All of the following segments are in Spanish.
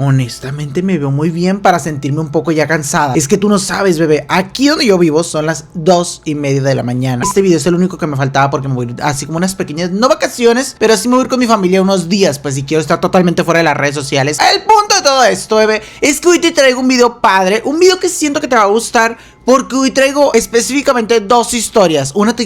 Honestamente me veo muy bien para sentirme un poco ya cansada. Es que tú no sabes, bebé, aquí donde yo vivo son las 2:30 de la mañana. Este video es el único que me faltaba porque me voy a ir así como unas pequeñas, no vacaciones, pero sí me voy a ir con mi familia unos días, pues si quiero estar totalmente fuera de las redes sociales. El punto de todo esto, bebé, es que hoy te traigo un video padre, un video que siento que te va a gustar, porque hoy traigo específicamente dos historias. Una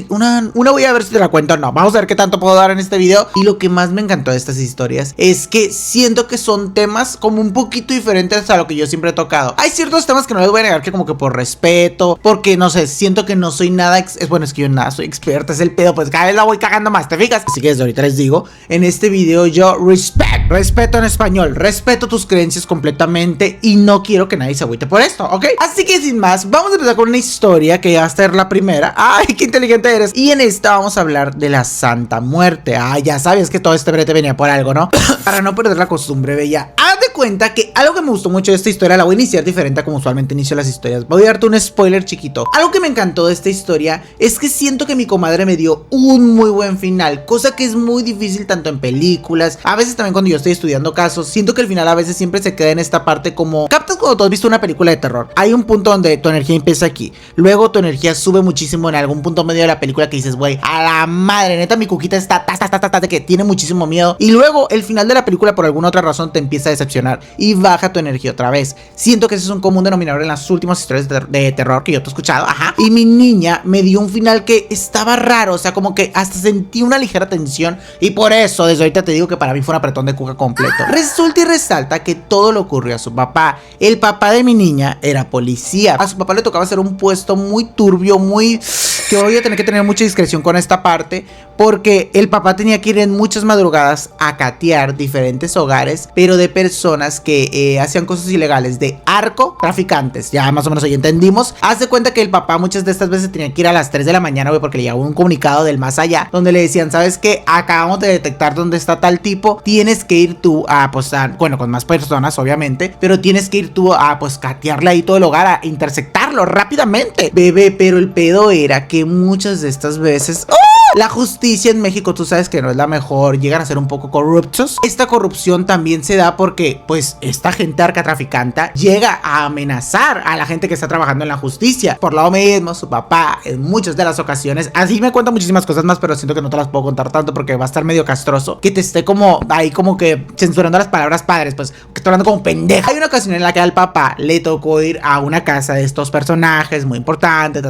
voy a ver si te la cuento o no. Vamos a ver qué tanto puedo dar en este video. Y lo que más me encantó de estas historias es que siento que son temas como un poquito diferentes a lo que yo siempre he tocado. Hay ciertos temas que no les voy a negar que como que por respeto, porque no sé, siento que no soy nada bueno, es que yo nada soy experta, es el pedo, pues cada vez la voy cagando más, ¿te fijas? Así que desde ahorita les digo, en este video yo respeto en español, respeto tus creencias completamente y no quiero que nadie se agüite por esto, ¿ok? Así que sin más, vamos a empezar con una historia que va a ser la primera. ¡Ay, qué inteligente eres! Y en esta vamos a hablar de la Santa Muerte. Ya sabes que todo este brete venía por algo, ¿no? Para no perder la costumbre, bella. Haz de cuenta que algo que me gustó mucho de esta historia, la voy a iniciar diferente a como usualmente inicio las historias. Voy a darte un spoiler chiquito. Algo que me encantó de esta historia es que siento que mi comadre me dio un muy buen final, cosa que es muy difícil tanto en películas, a veces también cuando yo estoy estudiando casos. Siento que el final a veces siempre se queda en esta parte como... ¿Captas cuando tú has visto una película de terror? Hay un punto donde tu energía empieza aquí, luego tu energía sube muchísimo en algún punto medio de la película que dices, güey, a la madre, neta mi cuquita está de que tiene muchísimo miedo, y luego el final de la película por alguna otra razón te empieza a decepcionar y baja tu energía otra vez. Siento que ese es un común denominador en las últimas historias de terror que yo te he escuchado, y mi niña me dio un final que estaba raro, o sea, como que hasta sentí una ligera tensión, y por eso desde ahorita te digo que para mí fue un apretón de cuca completo. Resulta y resalta que todo le ocurrió a su papá. El papá de mi niña era policía, a su papá le tocaba hacer un puesto muy turbio, que voy a tener que tener mucha discreción con esta parte, porque el papá tenía que ir en muchas madrugadas a catear diferentes hogares, pero de personas que hacían cosas ilegales, de traficantes, ya más o menos ahí entendimos. Haz de cuenta que el papá muchas de estas veces tenía que ir a las 3 de la mañana, güey, porque le llegó un comunicado del más allá, donde le decían, ¿sabes qué? Acabamos de detectar dónde está tal tipo, tienes que ir tú a, pues, bueno, con más personas, obviamente, pero tienes que ir tú a, pues, catearle ahí todo el hogar, a interceptarlo rápidamente, bebé. Pero el pedo era que muchas de estas veces... La justicia en México, tú sabes que no es la mejor, llegan a ser un poco corruptos. Esta corrupción también se da porque, pues, esta gente arcatraficanta llega a amenazar a la gente que está trabajando en la justicia. Por lo mismo, su papá, en muchas de las ocasiones, así me cuenta muchísimas cosas más, pero siento que no te las puedo contar tanto porque va a estar medio castroso, que te esté como ahí como que censurando las palabras padres, pues, que estoy hablando como pendeja. Hay una ocasión en la que al papá le tocó ir a una casa de estos personajes muy importantes,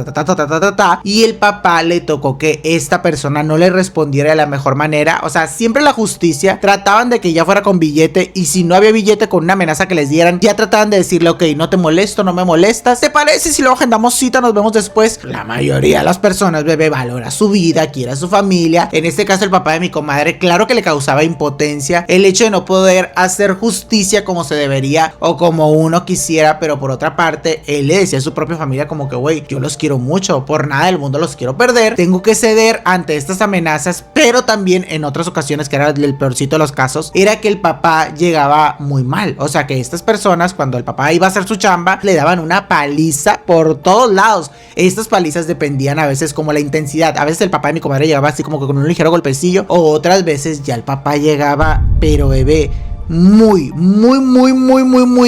y el papá le tocó que esta persona no le respondiera de la mejor manera. O sea, siempre la justicia trataban de que ya fuera con billete, y si no había billete, con una amenaza que les dieran, ya trataban de decirle, ok, no te molesto, no me molestas, ¿te parece si luego agendamos cita, nos vemos después? La mayoría de las personas, bebé, valora su vida, quiere a su familia. En este caso el papá de mi comadre, claro que le causaba impotencia el hecho de no poder hacer justicia como se debería o como uno quisiera, pero por otra parte él le decía a su propia familia como que, güey, yo los quiero mucho, por nada del mundo los quiero perder, tengo que ceder ante estas amenazas. Pero también en otras ocasiones, que era el peorcito de los casos, era que el papá llegaba muy mal, o sea que estas personas, cuando el papá iba a hacer su chamba, le daban una paliza por todos lados. Estas palizas dependían a veces como la intensidad, a veces el papá de mi comadre llegaba así como que con un ligero golpecillo, o otras veces ya el papá llegaba, pero bebé, muy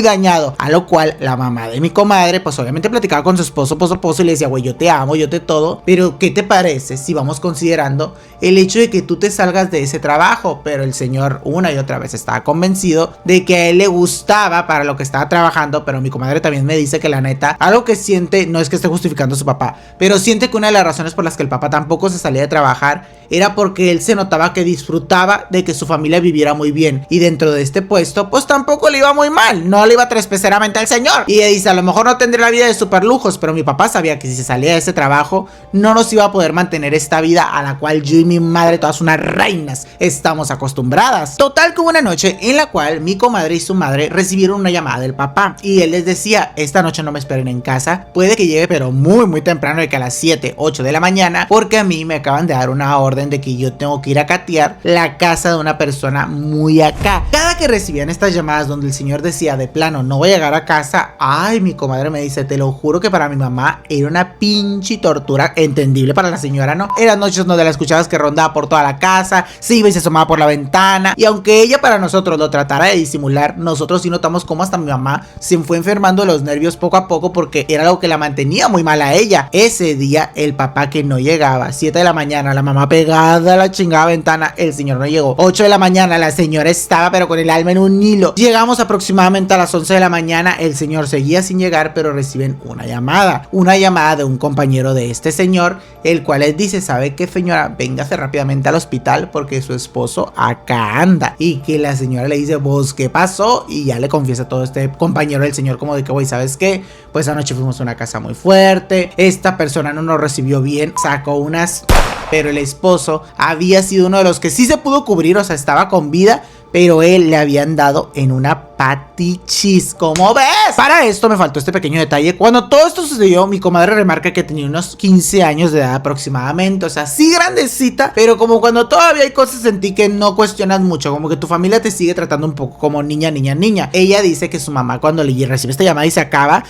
dañado, a lo cual la mamá de mi comadre pues obviamente platicaba con su esposo y le decía, güey, yo te amo, yo te todo, pero ¿qué te parece si vamos considerando el hecho de que tú te salgas de ese trabajo? Pero el señor una y otra vez estaba convencido de que a él le gustaba para lo que estaba trabajando. Pero mi comadre también me dice que la neta, algo que siente, no es que esté justificando a su papá, pero siente que una de las razones por las que el papá tampoco se salía de trabajar era porque él se notaba que disfrutaba de que su familia viviera muy bien, y dentro de este puesto pues tampoco le iba muy mal, no le iba trespeceramente al señor. Y ella dice, a lo mejor no tendría la vida de super lujos, pero mi papá sabía que si se salía de ese trabajo no nos iba a poder mantener esta vida a la cual yo y mi madre, todas unas reinas, estamos acostumbradas. Total que hubo una noche en la cual mi comadre y su madre recibieron una llamada del papá, y él les decía, esta noche no me esperen en casa, puede que llegue pero muy temprano, de que a las 7, 8 de la mañana, porque a mí me acaban de dar una orden de que yo tengo que ir a catear la casa de una persona muy acá. Cada Cada que recibían estas llamadas donde el señor decía de plano no voy a llegar a casa, ay, mi comadre me dice, te lo juro que para mi mamá era una pinche tortura, entendible para la señora, ¿no? Eran noches donde la escuchabas que rondaba por toda la casa, se iba y se asomaba por la ventana, y aunque ella para nosotros lo tratara de disimular, nosotros sí notamos cómo hasta mi mamá se fue enfermando de los nervios poco a poco porque era algo que la mantenía muy mal a ella. Ese día el papá que no llegaba, 7 de la mañana, la mamá pegada a la chingada ventana, el señor no llegó. 8 de la mañana, la señora estaba pero con el alma en un hilo. Llegamos aproximadamente a las 11 de la mañana, el señor seguía sin llegar, pero reciben una llamada de un compañero de este señor, el cual les dice, ¿sabe qué, señora? Véngase rápidamente al hospital porque su esposo acá anda. Y que la señora le dice, ¿vos qué pasó? Y ya le confiesa todo este compañero del señor como de que, güey, ¿sabes qué? Pues anoche fuimos a una casa muy fuerte, esta persona no nos recibió bien, sacó unas... Pero el esposo había sido uno de los que sí se pudo cubrir, o sea, estaba con vida, pero él le habían dado en una patichis, ¿cómo ves? Para esto me faltó este pequeño detalle. Cuando todo esto sucedió, mi comadre remarca que tenía unos 15 años de edad aproximadamente, o sea, sí grandecita, pero como cuando todavía hay cosas en ti que no cuestionas mucho, como que tu familia te sigue tratando un poco como niña. Ella dice que su mamá cuando le recibe esta llamada y se acaba,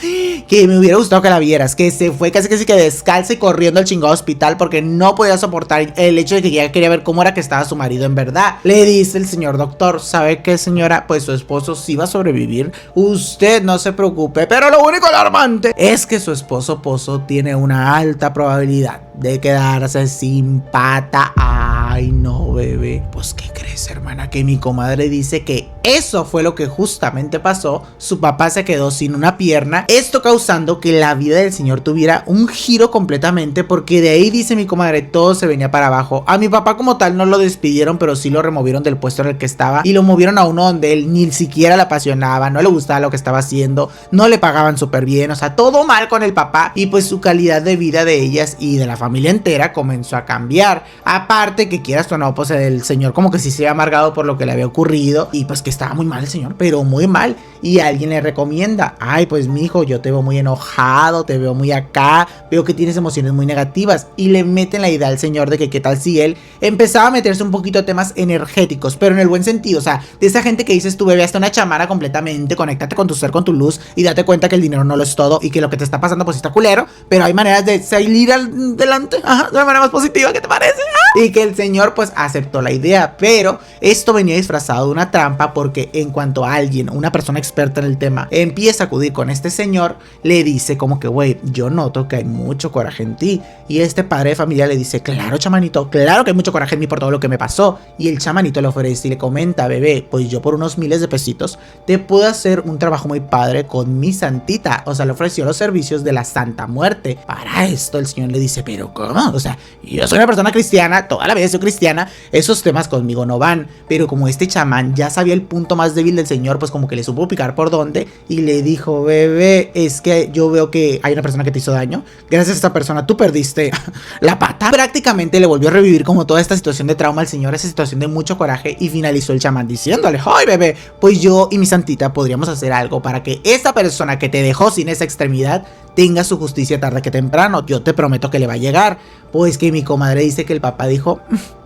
que me hubiera gustado que la vieras, que se fue casi que descalza y corriendo al chingado hospital porque no podía soportar el hecho de que ella quería ver cómo era que estaba su marido en verdad. Le dice el señor doctor, ¿sabe qué, señora? Pues su esposo sí va a sobrevivir, usted no se preocupe, pero lo único alarmante es que su esposo Pozo tiene una alta probabilidad de quedarse sin pata. Ay, no, bebé. Pues, ¿qué crees, hermana? Que mi comadre dice que eso fue lo que justamente pasó. Su papá se quedó sin una pierna, esto causando que la vida del señor tuviera un giro completamente, porque de ahí, dice mi comadre, todo se venía para abajo. A mi papá como tal no lo despidieron, pero sí lo removieron del puesto en el que estaba y lo movieron a uno donde él ni siquiera le apasionaba, no le gustaba lo que estaba haciendo, no le pagaban súper bien, o sea, todo mal con el papá, y pues su calidad de vida de ellas y de la familia entera comenzó a cambiar. Aparte que quieras o no, pues el señor como que sí se había amargado por lo que le había ocurrido y pues que estaba muy mal el señor, pero muy mal, y alguien le recomienda, ay, pues mijo, yo te veo muy enojado, te veo muy acá, veo que tienes emociones muy negativas, y le meten la idea al señor de que qué tal si él empezaba a meterse un poquito a temas energéticos, pero en el buen sentido, o sea, de esa gente que dices tú, bebé, hasta una chamana completamente, conéctate con tu ser, con tu luz y date cuenta que el dinero no lo es todo y que lo que te está pasando pues está culero, pero hay maneras de salir adelante, ajá, de una manera más positiva, ¿qué te parece? Y que el señor pues aceptó la idea, pero esto venía disfrazado de una trampa, porque en cuanto a alguien, una persona experta en el tema, empieza a acudir con este señor, le dice como que, güey, yo noto que hay mucho coraje en ti, y este padre de familia le dice, claro, chamanito, claro que hay mucho coraje en mí por todo lo que me pasó, y el chamanito le ofrece y le comenta, bebé, pues yo por unos miles de pesitos te puedo hacer un trabajo muy padre con mi santita, o sea, le ofreció los servicios de la Santa Muerte. Para esto el señor le dice, pero ¿cómo? O sea, yo soy una persona cristiana, toda la vida soy cristiana, esos temas conmigo no van, pero como este chamán ya sabía el punto más débil del señor, pues como que le supo picar por dónde, y le dijo, bebé, es que yo veo que hay una persona que te hizo daño, gracias a esta persona tú perdiste la pata. Prácticamente le volvió a revivir como toda esta situación de trauma al señor, esa situación de mucho coraje, y finalizó el chamán diciéndole, ay, bebé, pues yo y mi santita podríamos hacer algo para que esa persona que te dejó sin esa extremidad tenga su justicia tarde que temprano, yo te prometo que le va a llegar. Pues que mi comadre dice que el papá dijo,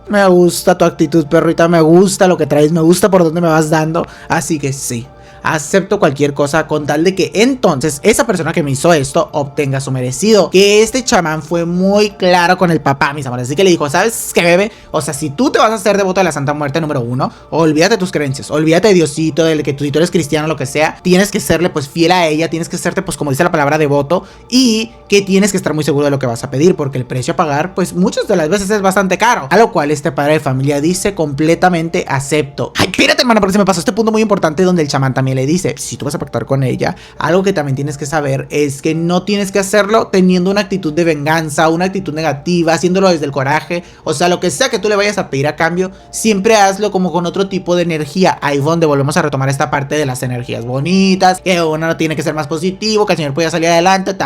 me gusta tu actitud, perrita, me gusta lo que traes, me gusta por dónde me vas dando, así que sí, acepto cualquier cosa con tal de que entonces esa persona que me hizo esto obtenga su merecido. Que este chamán fue muy claro con el papá, mis amores, así que le dijo, ¿sabes qué, bebé? O sea, si tú te vas a hacer devoto de la Santa Muerte número 1, olvídate de tus creencias, olvídate de Diosito, de que tú, si tú eres cristiano, lo que sea, tienes que serle pues fiel a ella, tienes que serte pues como dice la palabra devoto, y que tienes que estar muy seguro de lo que vas a pedir, porque el precio a pagar pues muchas de las veces es bastante caro. A lo cual este padre de familia dice, completamente acepto. Ay, espérate, hermano, porque se me pasó este punto muy importante donde el chamán también le dice, si tú vas a pactar con ella, algo que también tienes que saber es que no tienes que hacerlo teniendo una actitud de venganza, una actitud negativa, haciéndolo desde el coraje, o sea, lo que sea que tú le vayas a pedir a cambio, siempre hazlo como con otro tipo de energía. Ahí es donde volvemos a retomar esta parte de las energías bonitas, que uno no tiene que ser más positivo, que el señor pueda salir adelante,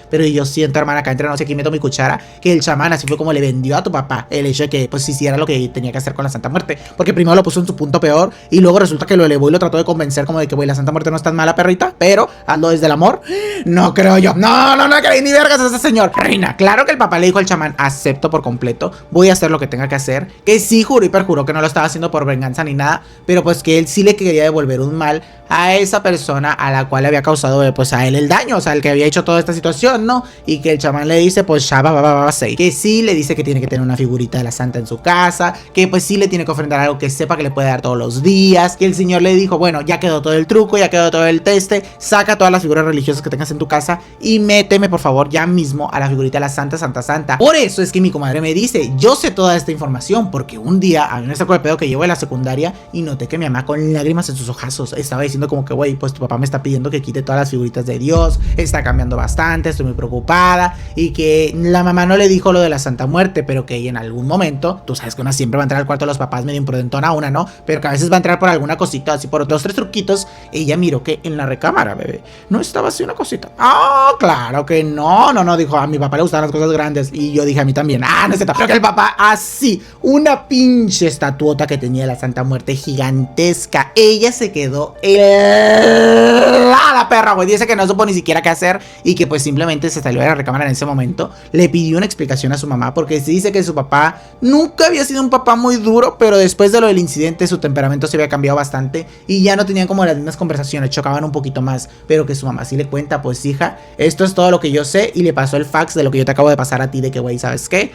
pero yo siento, hermana, acá entre nosotros, aquí meto mi cuchara, que el chamán así fue como le vendió a tu papá el hecho de que pues hiciera lo que tenía que hacer con la Santa Muerte, porque primero lo puso en su punto peor y luego resulta que lo elevó y lo trató de convencer convencer como de que, güey, la Santa Muerte no es tan mala, perrita, pero hazlo desde el amor. No creo yo. No creí ni vergas a ese señor. Reina, claro que el papá le dijo al chamán, acepto por completo, voy a hacer lo que tenga que hacer. Que sí juró y perjuró que no lo estaba haciendo por venganza ni nada, pero pues que él sí le quería devolver un mal a esa persona a la cual le había causado pues a él el daño, o sea, el que había hecho toda esta situación, ¿no? Y que el chamán le dice, pues ya va, que sí le dice que tiene que tener una figurita de la santa en su casa, que pues sí le tiene que ofrendar algo que sepa que le puede dar todos los días, que el señor le dijo, bueno, ya quedó todo el truco, ya quedó todo el teste, saca todas las figuras religiosas que tengas en tu casa y méteme por favor ya mismo a la figurita de la santa. Por eso es que mi comadre me dice, yo sé toda esta información porque un día a mí me sacó de pedo que llevo de la secundaria y noté que mi mamá con lágrimas en sus ojazos estaba diciendo como que, güey, pues tu papá me está pidiendo que quite todas las figuritas de Dios, está cambiando bastante, estoy muy preocupada, y que la mamá no le dijo lo de la Santa Muerte, pero que ella en algún momento, tú sabes que una siempre va a entrar al cuarto de los papás medio imprudentona una, ¿no? Pero que a veces va a entrar por alguna cosita, así por 2, 3 truquitos. Ella miró que en la recámara, bebé, no estaba así una cosita. Ah, claro que no, dijo, a mi papá le gustaban las cosas grandes, y yo dije a mí también, no es cierto, pero que el papá así, una pinche estatuota que tenía la Santa Muerte gigantesca. Ella se quedó la perra, güey, dice que no supo ni siquiera qué hacer y que pues simplemente se salió de la recámara en ese momento. Le pidió una explicación a su mamá porque se dice que su papá nunca había sido un papá muy duro, pero después de lo del incidente su temperamento se había cambiado bastante y ya no tenían como las mismas conversaciones, chocaban un poquito más, pero que su mamá sí le cuenta, pues hija, esto es todo lo que yo sé, y le pasó el fax de lo que yo te acabo de pasar a ti, de que güey, ¿sabes qué?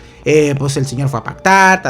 Pues el señor fue a pactar,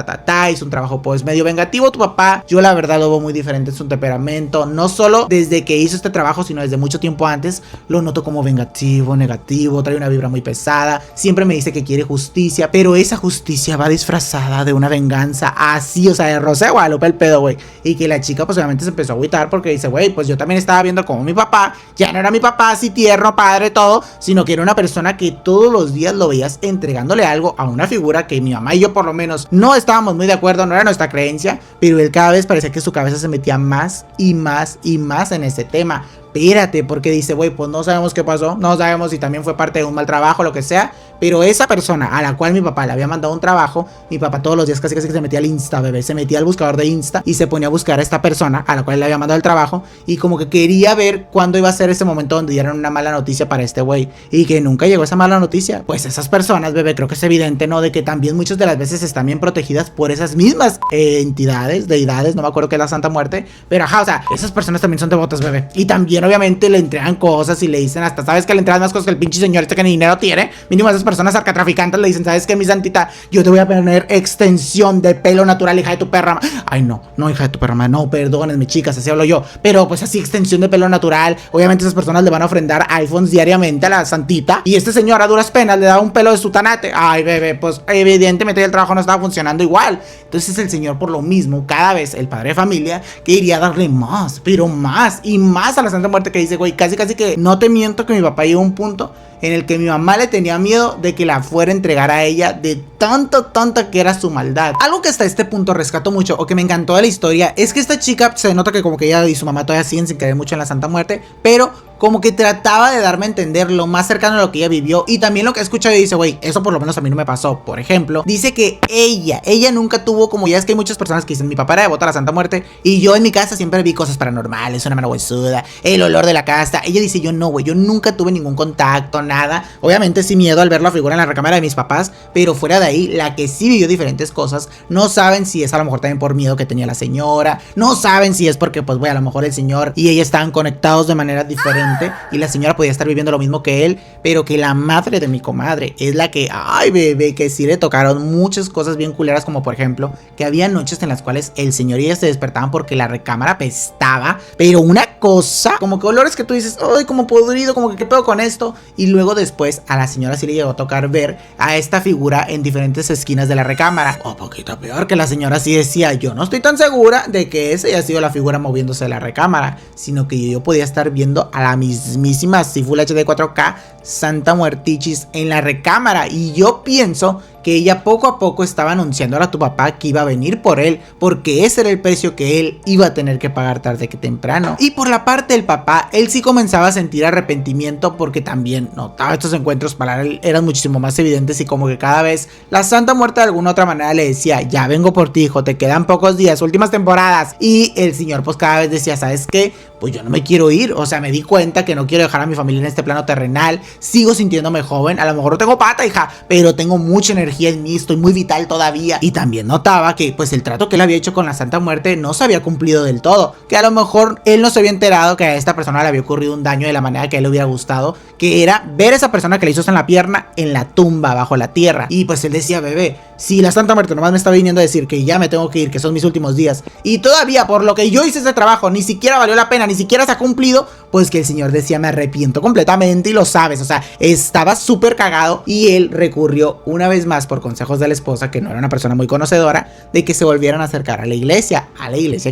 hizo un trabajo pues medio vengativo. Tu papá, yo la verdad lo veo muy diferente en su temperamento, no solo desde que hizo este trabajo, sino desde mucho tiempo antes, lo noto como vengativo, negativo, trae una vibra muy pesada, siempre me dice que quiere justicia, pero esa justicia va disfrazada de una venganza así, o sea, de Rosa de Guadalupe el pedo, güey, y que la chica pues obviamente se empezó a agüitar porque dice, güey, pues yo también estaba viendo como mi papá, ya no era mi papá así tierno, padre, todo, sino que era una persona que todos los días lo veías entregándole algo a una figura que mi mamá y yo por lo menos no estábamos muy de acuerdo, no era nuestra creencia, pero él cada vez parecía que su cabeza se metía más y más y más en ese tema. Espérate, porque dice, güey, pues no sabemos qué pasó, no sabemos si también fue parte de un mal trabajo, lo que sea, pero esa persona a la cual mi papá le había mandado un trabajo, mi papá todos los días casi que se metía al Insta, bebé, se metía al buscador de Insta y se ponía a buscar a esta persona a la cual le había mandado el trabajo y como que quería ver cuándo iba a ser ese momento donde dieran una mala noticia para este güey y que nunca llegó esa mala noticia. Pues esas personas, bebé, creo que es evidente, ¿no? De que también muchas de las veces están bien protegidas por esas mismas entidades, deidades, no me acuerdo qué es la Santa Muerte, pero ajá, o sea, esas personas también son devotas, bebé, y también obviamente le entregan cosas y le dicen hasta, ¿sabes que le entregan más cosas que el pinche señor este que ni dinero tiene? Mínimo a esas personas narcotraficantes le dicen, ¿sabes qué, mi santita? Yo te voy a poner extensión de pelo natural, hija de tu perra. Ay, no, hija de tu perra, no, perdónenme, chicas, así hablo yo, pero pues así extensión de pelo natural. Obviamente esas personas le van a ofrendar iPhones diariamente a la santita y este señor a duras penas le da un pelo de su tanate. Ay, bebé, pues evidentemente el trabajo no estaba funcionando igual. Entonces el señor por lo mismo, cada vez el padre de familia quería darle más, pero más y más a la Santa Muerte, que dice, güey, casi que no te miento que mi papá llegó a un punto en el que mi mamá le tenía miedo de que la fuera a entregar a ella de tanta que era su maldad. Algo que hasta este punto rescato mucho o que me encantó de la historia es que esta chica se nota que como que ella y su mamá todavía siguen sin creer mucho en la Santa Muerte, pero como que trataba de darme a entender lo más cercano a lo que ella vivió y también lo que he escuchado y dice, güey, eso por lo menos a mí no me pasó. Por ejemplo, dice que ella nunca tuvo, como ya es que hay muchas personas que dicen, mi papá era devoto a la Santa Muerte y yo en mi casa siempre vi cosas paranormales, una mano huesuda, el olor de la casa. Ella dice, yo no, güey, yo nunca tuve ningún contacto, nada. Obviamente sí miedo al ver la figura en la recámara de mis papás, pero fuera de ahí, la que sí vivió diferentes cosas, no saben si es a lo mejor también por miedo que tenía la señora, no saben si es porque pues güey, a lo mejor el señor y ella estaban conectados de manera diferente y la señora podía estar viviendo lo mismo que él, pero que la madre de mi comadre es la que, ay bebé, que sí le tocaron muchas cosas bien culeras, como por ejemplo, que había noches en las cuales el señor y ella se despertaban porque la recámara apestaba, pero una cosa, como que olores que tú dices, ay, como podrido, como que qué pedo con esto, y luego después a la señora sí le llegó a tocar ver a esta figura en diferentes esquinas de la recámara, o poquito peor, que la señora sí decía, yo no estoy tan segura de que esa haya sido la figura moviéndose de la recámara, sino que yo podía estar viendo a la mismísima así Full HD 4K Santa Muertichis en la recámara. Y yo pienso que ella poco a poco estaba anunciándole a tu papá que iba a venir por él, porque ese era el precio que él iba a tener que pagar tarde que temprano. Y por la parte del papá, él sí comenzaba a sentir arrepentimiento, porque también notaba estos encuentros para él eran muchísimo más evidentes, y como que cada vez la Santa Muerte de alguna otra manera le decía: ya vengo por ti, hijo, te quedan pocos días, últimas temporadas. Y el señor pues cada vez decía: ¿sabes qué? Pues yo no me quiero ir, o sea, me di cuenta que no quiero dejar a mi familia en este plano terrenal, sigo sintiéndome joven, a lo mejor no tengo pata, hija, pero tengo mucha energía en mí, estoy muy vital todavía. Y también notaba que pues el trato que él había hecho con la Santa Muerte no se había cumplido del todo, que a lo mejor él no se había enterado que a esta persona le había ocurrido un daño de la manera que a él le hubiera gustado, que era ver a esa persona que le hizo en la pierna en la tumba, bajo la tierra. Y pues él decía: bebé, si la Santa Muerte nomás me está viniendo a decir que ya me tengo que ir, que son mis últimos días, y todavía por lo que yo hice ese trabajo ni siquiera valió la pena, ni siquiera se ha cumplido, pues que el señor decía: me arrepiento completamente, y lo sabes. O sea, estaba súper cagado, y él recurrió una vez más, por consejos de la esposa, que no era una persona muy conocedora, de que se volvieran a acercar a la iglesia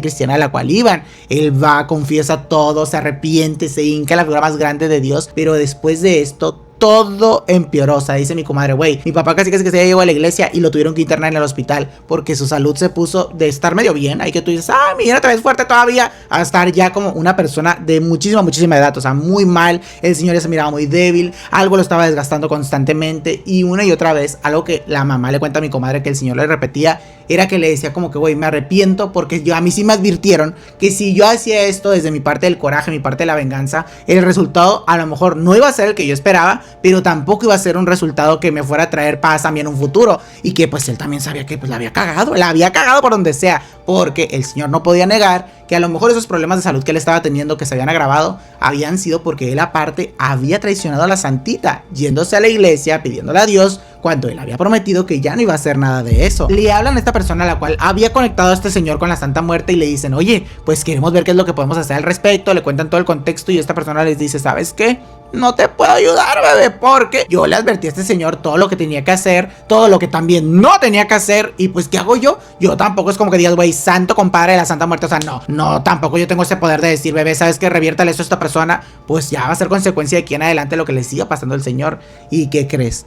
cristiana a la cual iban. Él va, confiesa todo, se arrepiente, se hinca en la figura más grande de Dios, pero después de esto todo empeoró. O sea, dice mi comadre: güey, mi papá casi que se llegó a la iglesia y lo tuvieron que internar en el hospital porque su salud se puso de estar medio bien, ahí que tú dices: ah, mira, te ves fuerte todavía, a estar ya como una persona de muchísima edad. O sea, muy mal, el señor ya se miraba muy débil, algo lo estaba desgastando constantemente, y una y otra vez, algo que la mamá le cuenta a mi comadre que el señor le repetía, era que le decía como que: güey, me arrepiento, porque a mí sí me advirtieron que si yo hacía esto desde mi parte del coraje, mi parte de la venganza, el resultado a lo mejor no iba a ser el que yo esperaba, pero tampoco iba a ser un resultado que me fuera a traer paz a mí en un futuro. Y que pues él también sabía que pues la había cagado por donde sea, porque el señor no podía negar que a lo mejor esos problemas de salud que él estaba teniendo, que se habían agravado, habían sido porque él aparte había traicionado a la santita, yéndose a la iglesia, pidiéndole a Dios, cuando él había prometido que ya no iba a hacer nada de eso. Le hablan a esta persona a la cual había conectado a este señor con la Santa Muerte, y le dicen: oye, pues queremos ver qué es lo que podemos hacer al respecto. Le cuentan todo el contexto, y esta persona les dice: ¿sabes qué? No te puedo ayudar, bebé, porque yo le advertí a este señor todo lo que tenía que hacer, todo lo que también no tenía que hacer, y pues ¿qué hago yo? Yo tampoco es como que digas: güey, santo compadre de la Santa Muerte. O sea, no, tampoco yo tengo ese poder de decir: bebé, ¿sabes qué? Reviértale esto a esta persona. Pues ya va a ser consecuencia de aquí en adelante lo que le siga pasando al señor. ¿Y qué crees?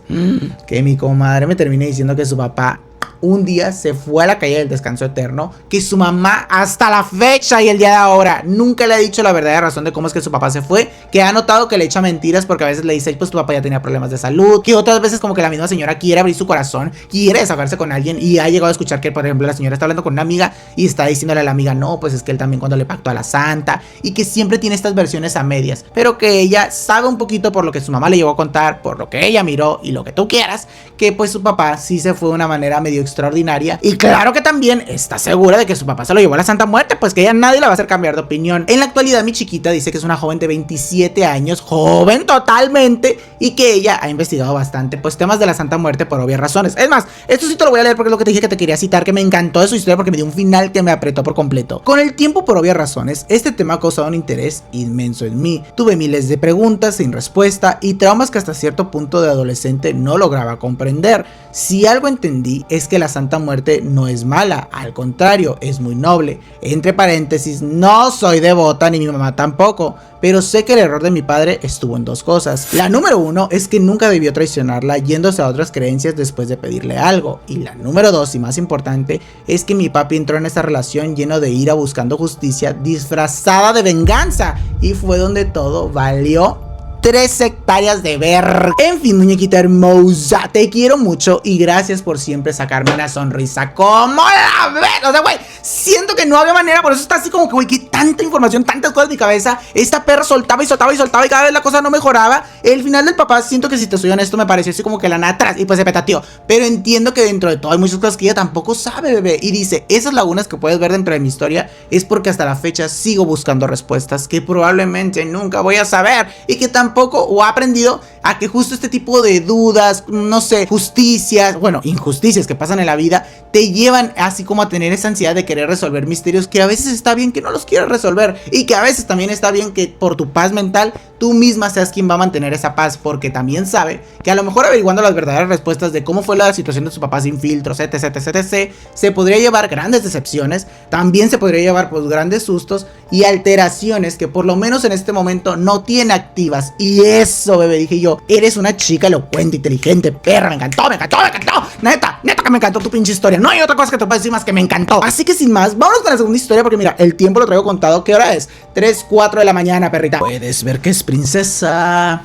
Que mi comadre me termine diciendo que su papá un día se fue a la calle del descanso eterno, que su mamá hasta la fecha y el día de ahora nunca le ha dicho la verdadera razón de cómo es que su papá se fue, que ha notado que le echa mentiras, porque a veces le dice: pues tu papá ya tenía problemas de salud, que otras veces como que la misma señora quiere abrir su corazón, quiere desahogarse con alguien, y ha llegado a escuchar que por ejemplo la señora está hablando con una amiga y está diciéndole a la amiga: no, pues es que él también cuando le pactó a la santa, y que siempre tiene estas versiones a medias, pero que ella sabe un poquito por lo que su mamá le llegó a contar, por lo que ella miró y lo que tú quieras, que pues su papá sí se fue de una manera medio extraordinaria, y claro que también está segura de que su papá se lo llevó a la Santa Muerte, pues que ella nadie la va a hacer cambiar de opinión. En la actualidad mi chiquita dice que es una joven de 27 años, joven totalmente, y que ella ha investigado bastante pues temas de la Santa Muerte por obvias razones. Es más, esto sí te lo voy a leer porque es lo que te dije que te quería citar, que me encantó de su historia porque me dio un final que me apretó por completo. Con el tiempo, por obvias razones, este tema ha causado un interés inmenso en mí. Tuve miles de preguntas sin respuesta y traumas que hasta cierto punto de adolescente no lograba comprender. Si algo entendí es que la Santa Muerte no es mala, al contrario, es muy noble. Entre paréntesis, no soy devota ni mi mamá tampoco, pero sé que el error de mi padre estuvo en dos cosas. La número uno es que nunca debió traicionarla yéndose a otras creencias después de pedirle algo. Y la número dos, y más importante, es que mi papi entró en esta relación lleno de ira, buscando justicia disfrazada de venganza, y fue donde todo valió 3 hectáreas de ver. En fin, muñequita hermosa, te quiero mucho y gracias por siempre sacarme una sonrisa. ¿Cómo la ves? O sea, güey, siento que no había manera, por eso está así como que, güey, que tanta información, tantas cosas en mi cabeza. Esta perra soltaba y soltaba y soltaba y cada vez la cosa no mejoraba. El final del papá, siento que, si te soy honesto, me pareció así como que la nada atrás y pues se petateó. Pero entiendo que dentro de todo hay muchas cosas que ella tampoco sabe, bebé. Y dice: esas lagunas que puedes ver dentro de mi historia es porque hasta la fecha sigo buscando respuestas que probablemente nunca voy a saber, y que tampoco o ha aprendido a que justo este tipo de dudas, no sé, justicias, bueno, injusticias que pasan en la vida, te llevan así como a tener esa ansiedad de querer resolver misterios que a veces está bien que no los quieras resolver y que a veces también está bien que por tu paz mental tú misma seas quien va a mantener esa paz, porque también sabe que a lo mejor averiguando las verdaderas respuestas de cómo fue la situación de su papá sin filtros, etc, etc, etc, se podría llevar grandes decepciones, también se podría llevar pues grandes sustos y alteraciones que por lo menos en este momento no tiene activas. Y eso, bebé, dije yo, eres una chica elocuente, inteligente, perra, me encantó, neta que me encantó tu pinche historia, no hay otra cosa que te pueda decir más que me encantó. Así que sin más, vámonos con la segunda historia, porque mira, el tiempo lo traigo contado. ¿Qué hora es? 3, 4 de la mañana, perrita. Puedes ver que es princesa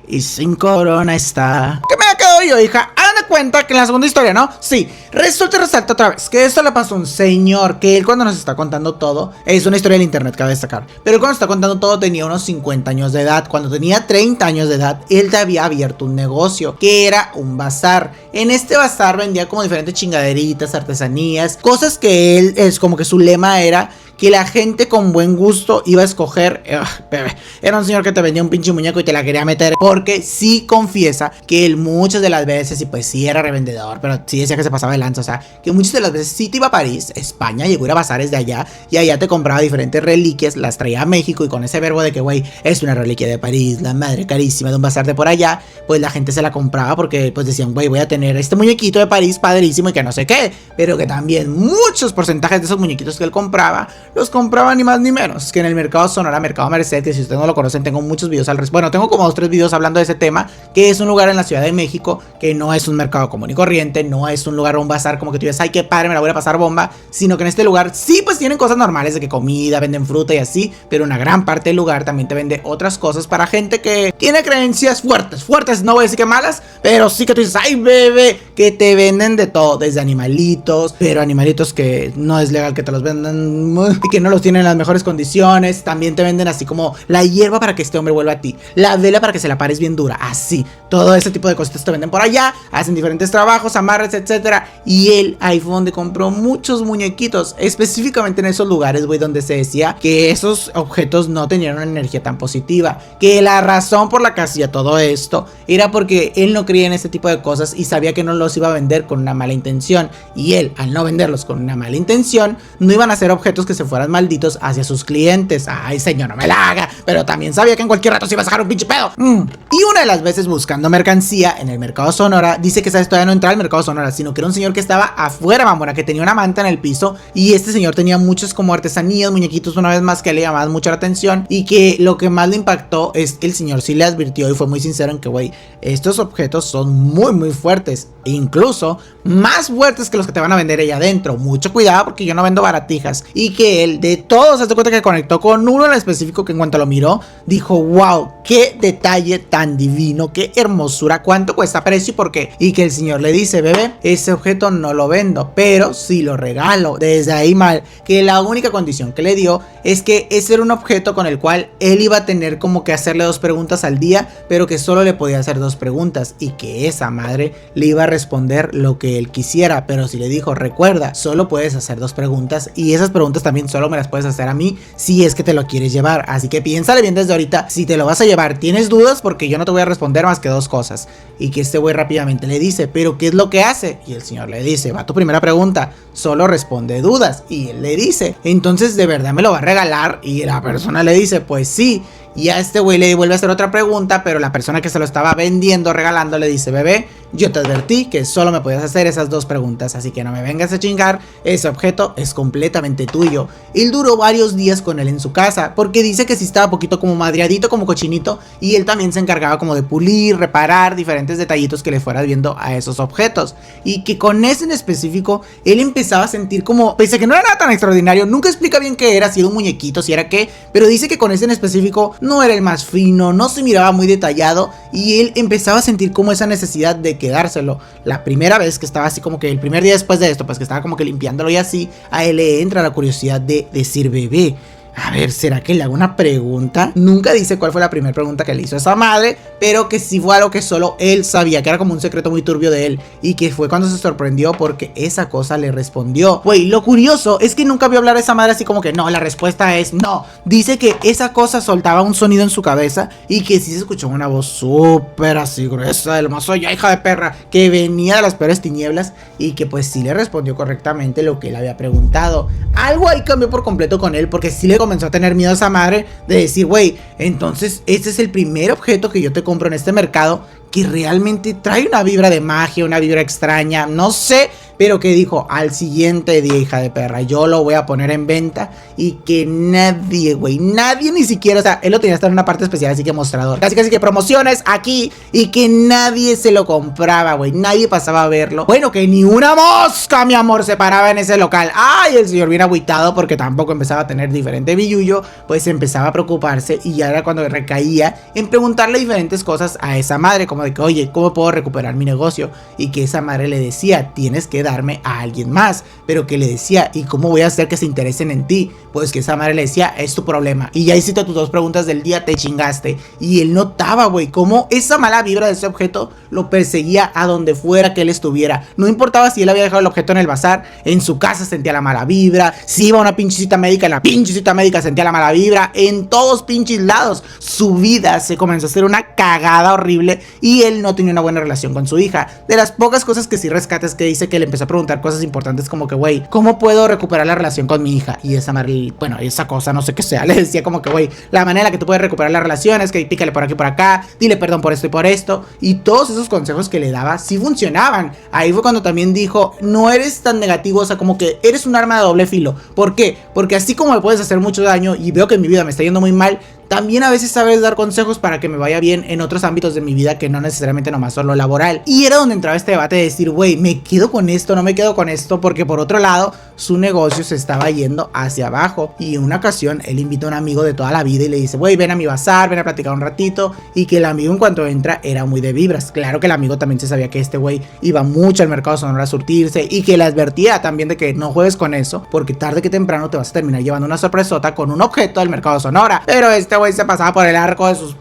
y sin corona está. ¿Qué me ha quedado yo, hija? Hagan de cuenta que en la segunda historia, ¿no? Sí, resulta y resalta otra vez que esto le pasó a un señor que él cuando nos está contando todo, es una historia del internet, cabe destacar, pero él cuando está contando todo tenía unos 50 años de edad. Cuando tenía 30 años de edad, él te había abierto un negocio que era un bazar. En este bazar vendía como diferentes chingaderitas, artesanías, cosas que él, es como que su lema era que la gente con buen gusto iba a escoger. Bebé, era un señor que te vendía un pinche muñeco y te la quería meter, porque sí confiesa que él muchas de las veces, y pues sí era revendedor, pero sí decía que se pasaba de lanza, o sea, que muchas de las veces sí te iba a París, España, llegó a ir a bazares de allá, y allá te compraba diferentes reliquias, las traía a México, y con ese verbo de que, güey, es una reliquia de París, la madre carísima de un bazar de por allá, pues la gente se la compraba porque pues decían, güey, voy a tener este muñequito de París padrísimo y que no sé qué, pero que también muchos porcentajes de esos muñequitos que él compraba los compraba ni más ni menos que en el Mercado Sonora, Mercado Merced, que si ustedes no lo conocen, tengo muchos videos al respecto. Bueno, tengo como 2 o 3 videos hablando de ese tema, que es un lugar en la Ciudad de México, que no es un mercado común y corriente, no es un lugar o un bazar como que tú dices, ay, qué padre, me la voy a pasar bomba, sino que en este lugar sí, pues tienen cosas normales de que comida, venden fruta y así, pero una gran parte del lugar también te vende otras cosas para gente que tiene creencias fuertes, no voy a decir que malas, pero sí que tú dices, ay, bebé, que te venden de todo, desde animalitos, pero animalitos que no es legal que te los vendan y que no los tienen en las mejores condiciones. También te venden así como la hierba para que este hombre vuelva a ti, la vela para que se la pares bien dura, así, todo ese tipo de cositas te venden por allá, hacen diferentes trabajos, amarres, etcétera. Y él ahí fue donde compró muchos muñequitos, específicamente en esos lugares, güey, donde se decía que esos objetos no tenían una energía tan positiva, que la razón por la que hacía todo esto era porque él no creía en este tipo de cosas y sabía que no los iba a vender con una mala intención, y él, al no venderlos con una mala intención, no iban a ser objetos que se fueran malditos hacia sus clientes. Ay, señor, no me la haga, pero también sabía que en cualquier rato se iba a sacar un pinche pedo. Y una de las veces buscando mercancía en el Mercado Sonora, dice que esa todavía no entraba al Mercado Sonora, sino que era un señor que estaba afuera, mamona, que tenía una manta en el piso, y este señor tenía muchos como artesanías, muñequitos, una vez más, que le llamaban mucho la atención, y que lo que más le impactó es que el señor sí le advirtió y fue muy sincero en que, güey, estos objetos son muy fuertes, incluso más fuertes que los que te van a vender allá adentro, mucho cuidado porque yo no vendo baratijas. Y que él, de todos, se dio cuenta que conectó con uno en específico que en cuanto lo miró, dijo, wow, qué detalle tan divino, qué hermosura, cuánto cuesta, precio y por qué. Y que el señor le dice, bebé, ese objeto no lo vendo, pero sí lo regalo. Desde ahí mal, que la única condición que le dio es que ese era un objeto con el cual él iba a tener como que hacerle 2 preguntas al día, pero que solo le podía hacer 2 preguntas, y que esa madre le iba a responder lo que él quisiera. Pero si le dijo, recuerda, solo puedes hacer 2 preguntas, y esas preguntas también solo me las puedes hacer a mí si es que te lo quieres llevar, así que piénsale bien desde ahorita si te lo vas a llevar. ¿Tienes dudas? Porque yo no te voy a responder más que 2 cosas. Y que este güey rápidamente le dice, ¿pero qué es lo que hace? Y el señor le dice, va tu primera pregunta, solo responde dudas. Y él le dice, entonces ¿de verdad me lo va a regalar? Y la persona le dice, pues sí. Y a este güey le vuelve a hacer otra pregunta, pero la persona que se lo estaba vendiendo, regalando, le dice, bebé, yo te advertí que solo me podías hacer esas 2 preguntas, así que no me vengas a chingar, ese objeto es completamente tuyo. Él duró varios días con él en su casa, porque dice que sí estaba poquito como madreadito, como cochinito, y él también se encargaba como de pulir, reparar diferentes detallitos que le fueras viendo a esos objetos, y que con ese en específico, él empezaba a sentir como, pese a que no era nada tan extraordinario, nunca explica bien qué era, si era un muñequito, si era qué, pero dice que con ese en específico no era el más fino, no se miraba muy detallado, y él empezaba a sentir como esa necesidad de quedárselo. La primera vez que estaba así como que el primer día después de esto, pues que estaba como que limpiándolo y así, a él le entra la curiosidad de decir, bebé, a ver, ¿será que le hago una pregunta? Nunca dice cuál fue la primera pregunta que le hizo a esa madre, pero que sí fue algo que solo él sabía, que era como un secreto muy turbio de él, y que fue cuando se sorprendió porque esa cosa le respondió. Güey, lo curioso es que nunca vio hablar a esa madre así como que no, la respuesta es no. Dice que esa cosa soltaba un sonido en su cabeza y que sí se escuchó una voz súper así gruesa del mazo, ya hija de perra, que venía de las peores tinieblas y que pues sí le respondió correctamente lo que él había preguntado. Algo ahí cambió por completo con él porque sí le comenzó a tener miedo a esa madre de decir, güey, entonces este es el primer objeto que yo te compro en este mercado que realmente trae una vibra de magia, una vibra extraña, no sé, pero que dijo al siguiente día, hija de perra, yo lo voy a poner en venta y que nadie, güey, nadie ni siquiera, o sea, él lo tenía hasta en una parte especial, así que mostrador, casi que promociones aquí y que nadie se lo compraba, güey, nadie pasaba a verlo. Bueno, que ni una mosca, mi amor, se paraba en ese local. Ay, el señor bien agüitado porque tampoco empezaba a tener diferente billullo, pues empezaba a preocuparse y ya era cuando recaía en preguntarle diferentes cosas a esa madre, como de que, oye, ¿cómo puedo recuperar mi negocio? Y que esa madre le decía, tienes que darme a alguien más, pero que le decía, ¿y cómo voy a hacer que se interesen en ti? Pues que esa madre le decía, es tu problema. Y ya hiciste tus 2 preguntas del día, te chingaste. Y él notaba, güey, cómo esa mala vibra de ese objeto lo perseguía a donde fuera que él estuviera. No importaba si él había dejado el objeto en el bazar, en su casa sentía la mala vibra, si iba a una pinche cita médica, en la pinche cita médica sentía la mala vibra, en todos pinches lados. Su vida se comenzó a hacer una cagada horrible y él no tenía una buena relación con su hija. De las pocas cosas que sí rescates que dice que le empezó a preguntar cosas importantes como que, güey, ¿cómo puedo recuperar la relación con mi hija? Y esa madre, bueno, esa cosa, no sé qué sea, le decía como que, güey, la manera en la que tú puedes recuperar la relación es que pícale por aquí por acá, dile perdón por esto y por esto. Y todos esos consejos que le daba sí funcionaban. Ahí fue cuando también dijo, no eres tan negativo, o sea, como que eres un arma de doble filo. ¿Por qué? Porque así como me puedes hacer mucho daño y veo que en mi vida me está yendo muy mal, también a veces sabes dar consejos para que me vaya bien en otros ámbitos de mi vida que no necesariamente nomás son lo laboral. Y era donde entraba este debate de decir, güey, ¿me quedo con esto? ¿No me quedo con esto? Porque por otro lado, su negocio se estaba yendo hacia abajo. Y en una ocasión, él invita a un amigo de toda la vida y le dice, güey, ven a mi bazar, ven a platicar un ratito. Y que el amigo en cuanto entra era muy de vibras. Claro que el amigo también se sabía que este güey iba mucho al mercado Sonora a surtirse y que le advertía también de que no juegues con eso porque tarde que temprano te vas a terminar llevando una sorpresota con un objeto del mercado Sonora. Pero este güey se pasaba por el arco de sus...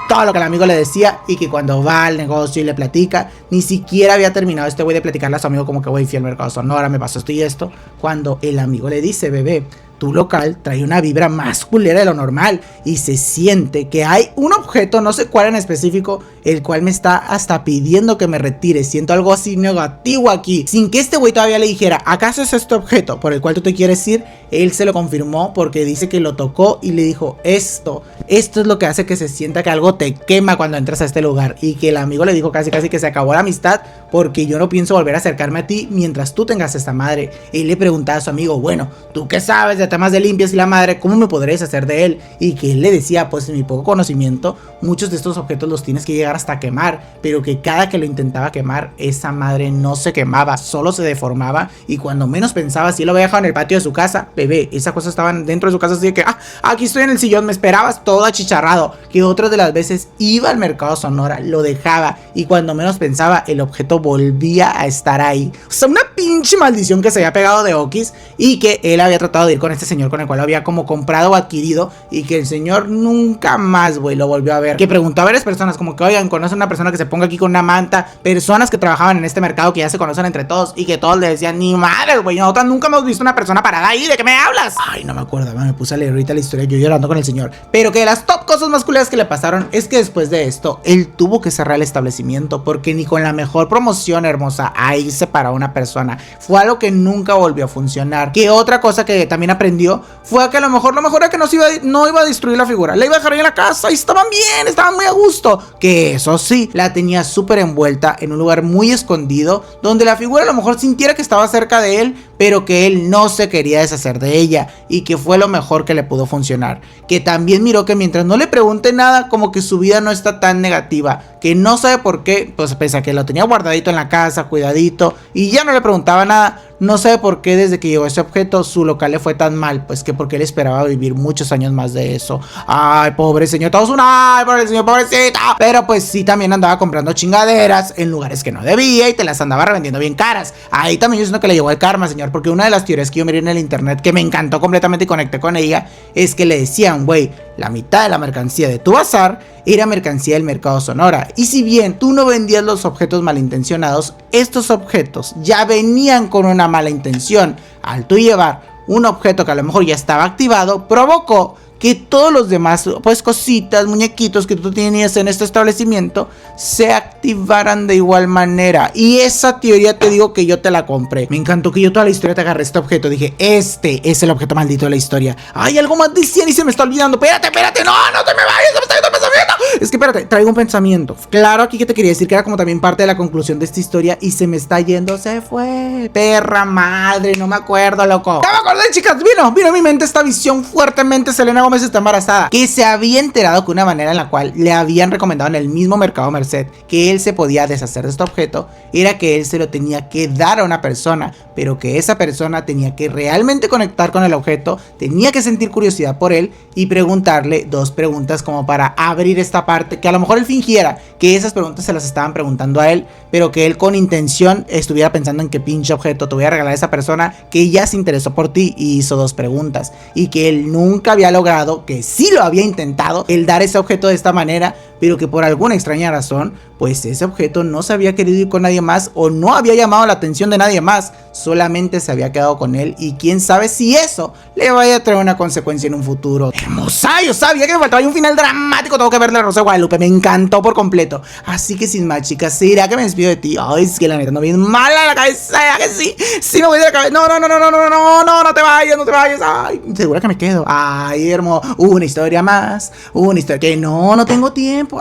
todo lo que el amigo le decía y que cuando va al negocio y le platica, ni siquiera había terminado este güey de platicarle a su amigo como que, güey, fui al mercado Sonora, me pasó esto y esto, cuando el amigo le dice, bebé, tu local trae una vibra más culera de lo normal y se siente que hay un objeto, no sé cuál en específico, el cual me está hasta pidiendo que me retire. Siento algo así negativo aquí, sin que este güey todavía le dijera, ¿acaso es este objeto por el cual tú te quieres ir? Él se lo confirmó porque dice que lo tocó y le dijo, esto es lo que hace que se sienta que algo te quema cuando entras a este lugar. Y que el amigo le dijo casi que se acabó la amistad porque yo no pienso volver a acercarme a ti mientras tú tengas esta madre. Él le preguntaba a su amigo, bueno, ¿tú qué sabes de temas de limpias y la madre? ¿Cómo me podré deshacer de él? Y que él le decía, pues en mi poco conocimiento, muchos de estos objetos los tienes que llegar hasta quemar, pero que cada que lo intentaba quemar, esa madre no se quemaba, solo se deformaba y cuando menos pensaba, si él lo había dejado en el patio de su casa, bebé, esas cosas estaban dentro de su casa, así de que, aquí estoy en el sillón, me esperabas todo achicharrado. Que otras de las veces iba al mercado Sonora, lo dejaba y cuando menos pensaba, el objeto volvía a estar ahí. O sea, una pinche maldición que se había pegado de Okis y que él había tratado de ir con este señor con el cual lo había como comprado o adquirido y que el señor nunca más, güey, lo volvió a ver. Que preguntó a varias personas como que, oigan, ¿conocen una persona que se ponga aquí con una manta? Personas que trabajaban en este mercado que ya se conocen entre todos y que todos le decían, ni madre, güey, nosotros nunca hemos visto una persona parada ahí, ¿de qué me hablas? Ay, no me acuerdo, me puse a leer ahorita la historia yo llorando con el señor. Pero que de las top cosas más culeras que le pasaron es que después de esto, él tuvo que cerrar el establecimiento porque ni con la mejor promoción, hermosa, ahí se paró una persona. Fue algo que nunca volvió a funcionar. Que otra cosa que también aprendió fue que a lo mejor era que no iba a destruir la figura, la iba a dejar ahí en la casa y estaban bien, estaban muy a gusto. Que eso sí, la tenía súper envuelta en un lugar muy escondido, donde la figura a lo mejor sintiera que estaba cerca de él, pero que él no se quería deshacer de ella y que fue lo mejor que le pudo funcionar. Que también miró que mientras no le pregunte nada, como que su vida no está tan negativa, que no sabe por qué, pues pese a que lo tenía guardadito en la casa, cuidadito, y ya no le preguntaba nada, no sabe por qué desde que llegó ese objeto su local le fue tan mal, pues que porque él esperaba vivir muchos años más de eso. Ay, pobre señor, todos un ay, pobre señor, pobrecito. Pero pues sí, también andaba comprando chingaderas en lugares que no debía y te las andaba revendiendo bien caras. Ahí también yo siento que le llegó el karma, señor, porque una de las teorías que yo miré en el internet que me encantó completamente y conecté con ella es que le decían, güey, la mitad de la mercancía de tu bazar era mercancía del mercado Sonora. Y si bien tú no vendías los objetos malintencionados, estos objetos ya venían con una mala intención. Al tú llevar un objeto que a lo mejor ya estaba activado, provocó que todos los demás, pues cositas, muñequitos que tú tenías en este establecimiento se activaran de igual manera. Y esa teoría te digo que yo te la compré. Me encantó que yo toda la historia te agarré este objeto. Dije, este es el objeto maldito de la historia. Ay, algo más decían y se me está olvidando. Espérate, no te me vayas, se me está yendo el pensamiento. Es que espérate, traigo un pensamiento. Claro, aquí que te quería decir que era como también parte de la conclusión de esta historia y se me está yendo, se fue. Perra madre, no me acuerdo, loco. Ya me acordé, chicas, vino a mi mente esta visión fuertemente. Selena Gómez está embarazada, que se había enterado que una manera en la cual le habían recomendado en el mismo mercado Merced que él se podía deshacer de este objeto era que él se lo tenía que dar a una persona, pero que esa persona tenía que realmente conectar con el objeto, tenía que sentir curiosidad por él y preguntarle 2 preguntas como para abrir esta parte, que a lo mejor él fingiera que esas preguntas se las estaban preguntando a él, pero que él con intención estuviera pensando en qué pinche objeto te voy a regalar a esa persona que ya se interesó por ti y hizo 2 preguntas, y que él nunca había logrado, que sí lo había intentado, el dar ese objeto de esta manera, pero que por alguna extraña razón, pues ese objeto no se había querido ir con nadie más o no había llamado la atención de nadie más, solamente se había quedado con él y quién sabe si eso le vaya a traer una consecuencia en un futuro. Hermosa, yo sabía que me faltaba un final dramático, tengo que ver La Rosa de Guadalupe, me encantó por completo. Así que sin más, chicas, ¿será que me despido de ti? Ay, es que la neta no bien mala la cabeza, ¿será que sí? Sí me voy de la cabeza, no te vayas, ay, segura que me quedo. Ay, hermoso, una historia más, una historia que no tengo tiempo.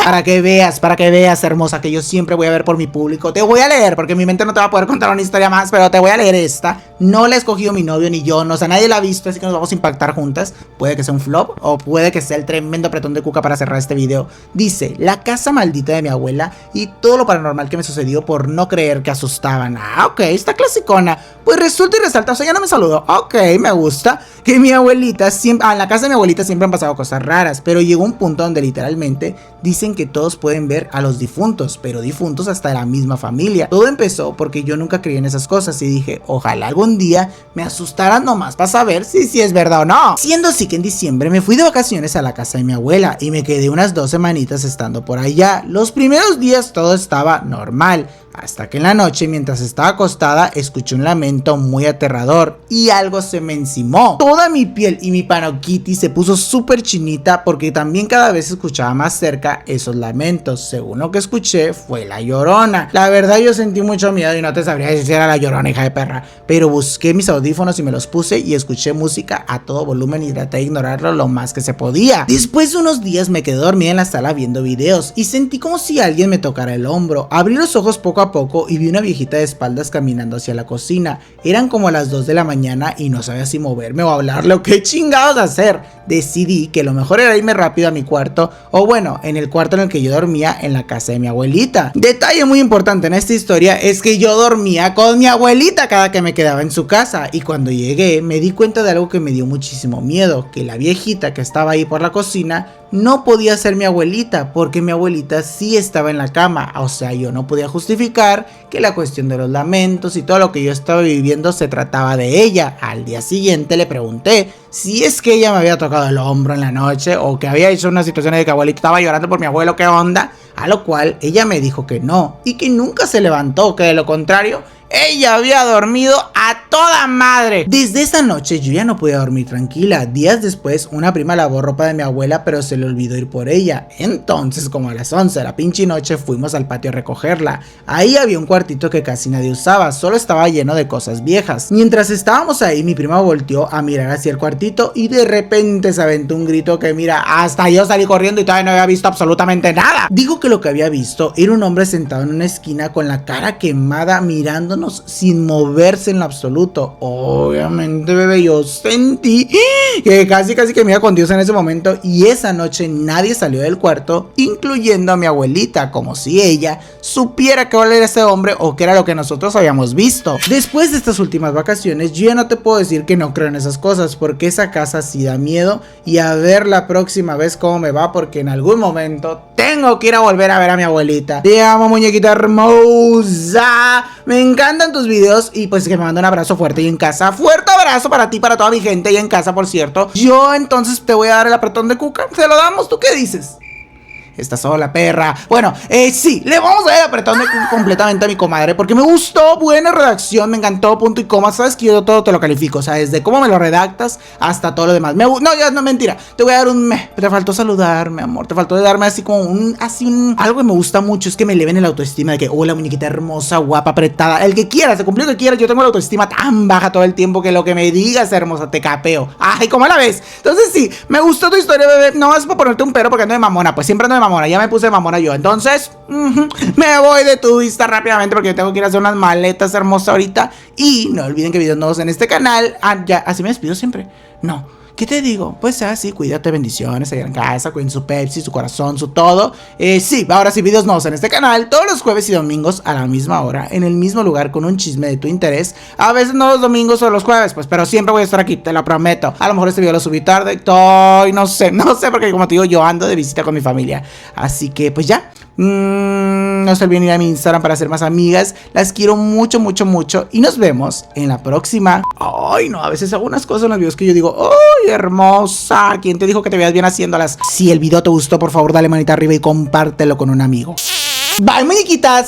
Para que veas, hermosa, que yo siempre voy a ver por mi público. Te voy a leer, porque mi mente no te va a poder contar una historia más, pero te voy a leer esta. No la ha escogido mi novio ni yo, no, o sea, nadie la ha visto, así que nos vamos a impactar juntas. Puede que sea un flop, o puede que sea el tremendo apretón de cuca para cerrar este video. Dice, la casa maldita de mi abuela y todo lo paranormal que me sucedió por no creer que asustaban. Ah, ok, está clasicona. Pues resulta y resalta, o sea, ya no me saludó. Ok, me gusta. Que mi abuelita siempre, en la casa de mi abuelita siempre han pasado cosas raras, pero llegó un punto donde literalmente dicen que todos pueden ver a los difuntos, pero difuntos hasta de la misma familia. Todo empezó porque yo nunca creí en esas cosas y dije, ojalá algún día me asustaran nomás para saber si es verdad o no. Siendo así que en diciembre me fui de vacaciones a la casa de mi abuela y me quedé unas 2 semanitas estando por allá. Los primeros días todo estaba normal, hasta que en la noche, mientras estaba acostada, escuché un lamento muy aterrador y algo se me encimó. Toda mi piel y mi panoquiti se puso súper chinita porque también cada vez escuchaba más cerca esos lamentos. Según lo que escuché, fue la Llorona. La verdad yo sentí mucho miedo y no te sabría decir si era la Llorona, hija de perra. Pero busqué mis audífonos y me los puse y escuché música a todo volumen y traté de ignorarlo lo más que se podía. Después de unos días me quedé dormida en la sala viendo videos y sentí como si alguien me tocara el hombro. Abrí los ojos poco a poco y vi una viejita de espaldas caminando hacia la cocina. Eran como las 2 de la mañana y no sabía si moverme o hablarle o qué chingados hacer. Decidí que lo mejor era irme rápido a mi cuarto, o bueno, en el cuarto en el que yo dormía en la casa de mi abuelita. Detalle muy importante en esta historia es que yo dormía con mi abuelita cada que me quedaba en su casa, y cuando llegué me di cuenta de algo que me dio muchísimo miedo, que la viejita que estaba ahí por la cocina no podía ser mi abuelita, porque mi abuelita sí estaba en la cama. O sea, yo no podía justificar que la cuestión de los lamentos y todo lo que yo estaba viviendo se trataba de ella. Al día siguiente le pregunté si es que ella me había tocado el hombro en la noche o que había hecho una situación de que abuelita estaba llorando por mi abuelo, qué onda, a lo cual ella me dijo que no y que nunca se levantó, que de lo contrario ella había dormido a toda madre. Desde esa noche yo ya no podía dormir tranquila. Días después una prima lavó ropa de mi abuela, pero se le olvidó ir por ella. Entonces, como a las 11 de la pinche noche, fuimos al patio a recogerla. Ahí había un cuartito que casi nadie usaba, solo estaba lleno de cosas viejas. Mientras estábamos ahí, mi prima volteó a mirar hacia el cuartito y de repente se aventó un grito que mira, hasta yo salí corriendo y todavía no había visto absolutamente nada. Digo que lo que había visto era un hombre sentado en una esquina con la cara quemada mirándonos sin moverse en lo absoluto. Obviamente, bebé, yo sentí que casi que me iba con Dios en ese momento, y esa noche nadie salió del cuarto, incluyendo a mi abuelita, como si ella supiera que era ese hombre o que era lo que nosotros habíamos visto. Después de estas últimas vacaciones, yo ya no te puedo decir que no creo en esas cosas, porque esa casa sí da miedo, y a ver la próxima vez cómo me va, porque en algún momento tengo que ir a volver a ver a mi abuelita. Te amo, muñequita hermosa, me encantan tus videos y pues que me manda un abrazo fuerte y en casa, fuerte abrazo. abrazo para ti, para toda mi gente ahí en casa, por cierto. Yo entonces te voy a dar el apretón de cuca. ¿Se lo damos? ¿Tú qué dices? Está sola, perra. Bueno, sí, le vamos a dar el apretón de cuca completamente a mi comadre, porque me gustó, buena redacción, me encantó, punto y coma. Sabes que yo todo te lo califico, o sea, desde cómo me lo redactas hasta todo lo demás. No, ya no, mentira, te voy a dar un me. Te faltó saludarme, amor, te faltó darme así como algo que me gusta mucho, es que me eleven el autoestima de que, hola, muñequita hermosa, guapa, apretada, el que quiera, se cumplió el que quiera. Yo tengo la autoestima tan baja todo el tiempo que lo que me digas, hermosa, te capeo. Ay, ¿cómo la ves? Entonces sí, me gustó tu historia, bebé. No es para ponerte un pero porque ando de mamona, pues siempre ando de mamona, ya me puse de mamona yo. Entonces, me voy de tu vista rápidamente porque tengo que ir a hacer unas maletas hermosas ahorita. Y no olviden que videos nuevos en este canal. Ya, así me despido siempre. No. ¿Qué te digo? Pues así, cuídate, bendiciones, allá en casa, cuiden su Pepsi, su corazón, su todo. Sí, ahora sí, videos nuevos en este canal, todos los jueves y domingos a la misma hora, en el mismo lugar, con un chisme de tu interés. A veces no los domingos o los jueves, pues, pero siempre voy a estar aquí, te lo prometo. A lo mejor este video lo subí tarde, no sé, porque como te digo, yo ando de visita con mi familia. Así que, pues ya. No se olviden ir a mi Instagram para hacer más amigas. Las quiero mucho, mucho, mucho. Y nos vemos en la próxima. Ay, no, a veces hago unas cosas en los videos que yo digo, ¡ay, hermosa! ¿Quién te dijo que te veas bien haciéndolas? Si el video te gustó, por favor, dale manita arriba y compártelo con un amigo. Bye, muñequitas.